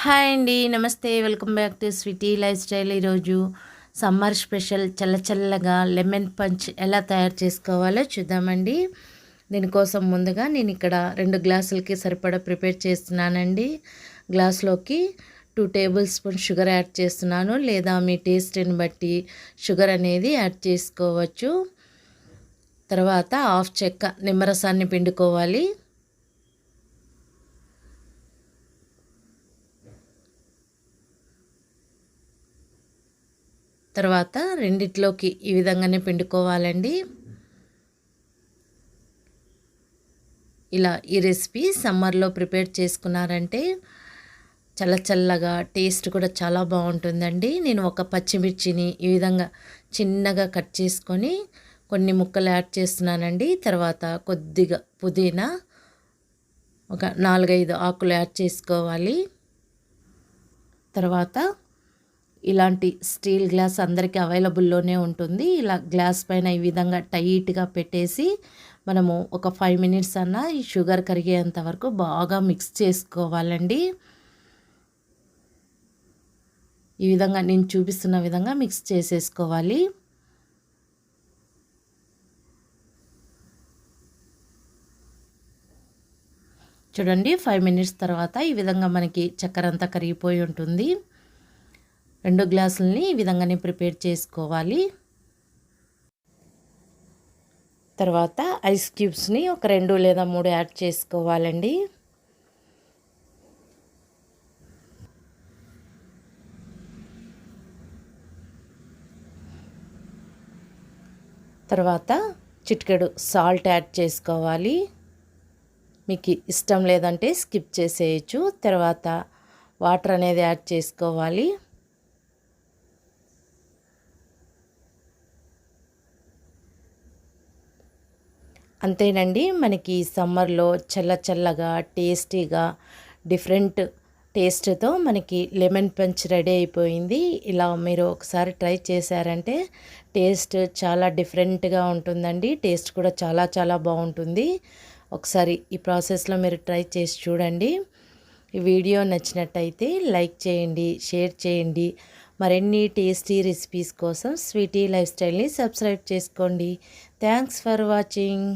Hi అండి. నమస్తే. Welcome back to Sweety Lifestyle. ఈరోజు సమ్మర్ స్పెషల్ చల్లగా లెమన్ పంచ్ ఎలా తయారు చేసుకోవాలో చూద్దామండి. దీనికోసం ముందుగా నేను ఇక్కడ 2 గ్లాసులకి సరిపడా ప్రిపేర్ చేస్తున్నానండి. గ్లాస్లోకి 2 టేబుల్ స్పూన్ షుగర్ యాడ్ చేస్తున్నాను, లేదా మీ టేస్ట్ని బట్టి షుగర్ అనేది యాడ్ చేసుకోవచ్చు. తర్వాత హాఫ్ చెక్క నిమ్మరసాన్ని పిండుకోవాలి. తర్వాత రెండిట్లోకి ఈ విధంగానే పిండుకోవాలండి. ఇలా ఈ రెసిపీ సమ్మర్లో ప్రిపేర్ చేసుకున్నారంటే చల్లగా టేస్ట్ కూడా చాలా బాగుంటుందండి. నేను ఒక పచ్చిమిర్చిని ఈ విధంగా చిన్నగా కట్ చేసుకొని కొన్ని ముక్కలు యాడ్ చేస్తున్నానండి. తర్వాత కొద్దిగా పుదీనా, ఒక 4-5 ఆకులు యాడ్ చేసుకోవాలి. తర్వాత ఇలాంటి స్టీల్ గ్లాస్ అందరికీ అవైలబుల్లోనే ఉంటుంది. ఇలా గ్లాస్ పైన ఈ విధంగా టైట్గా పెట్టేసి మనము ఒక 5 మినిట్స్ అన్నా ఈ షుగర్ కరిగేంత వరకు బాగా మిక్స్ చేసుకోవాలండి. ఈ విధంగా నేను చూపిస్తున్న విధంగా మిక్స్ చేసేసుకోవాలి. చూడండి, 5 మినిట్స్ తర్వాత ఈ విధంగా మనకి చక్కెర అంతా కరిగిపోయి ఉంటుంది. 2 గ్లాసులని ఈ విధంగానే ప్రిపేర్ చేసుకోవాలి. తర్వాత ఐస్ క్యూబ్స్ని ఒక 2 లేదా 3 యాడ్ చేసుకోవాలండి. తర్వాత చిటికెడు సాల్ట్ యాడ్ చేసుకోవాలి. మీకు ఇష్టం లేదంటే స్కిప్ చేసేయచ్చు. తర్వాత వాటర్ అనేది యాడ్ చేసుకోవాలి. అంతేనండి, మనకి సమ్మర్లో చల్లగా టేస్టీగా డిఫరెంట్ టేస్ట్తో మనకి లెమన్ పంచ్ రెడీ అయిపోయింది. ఇలా మీరు ఒకసారి ట్రై చేశారంటే టేస్ట్ చాలా డిఫరెంట్గా ఉంటుందండి. టేస్ట్ కూడా చాలా బాగుంటుంది. ఒకసారి ఈ ప్రాసెస్లో మీరు ట్రై చేసి చూడండి. ఈ వీడియో నచ్చినట్టయితే లైక్ చేయండి, షేర్ చేయండి. మరిన్ని టేస్టీ రెసిపీస్ కోసం స్వీటీ లైఫ్ స్టైల్ని సబ్స్క్రైబ్ చేసుకోండి. Thanks for watching.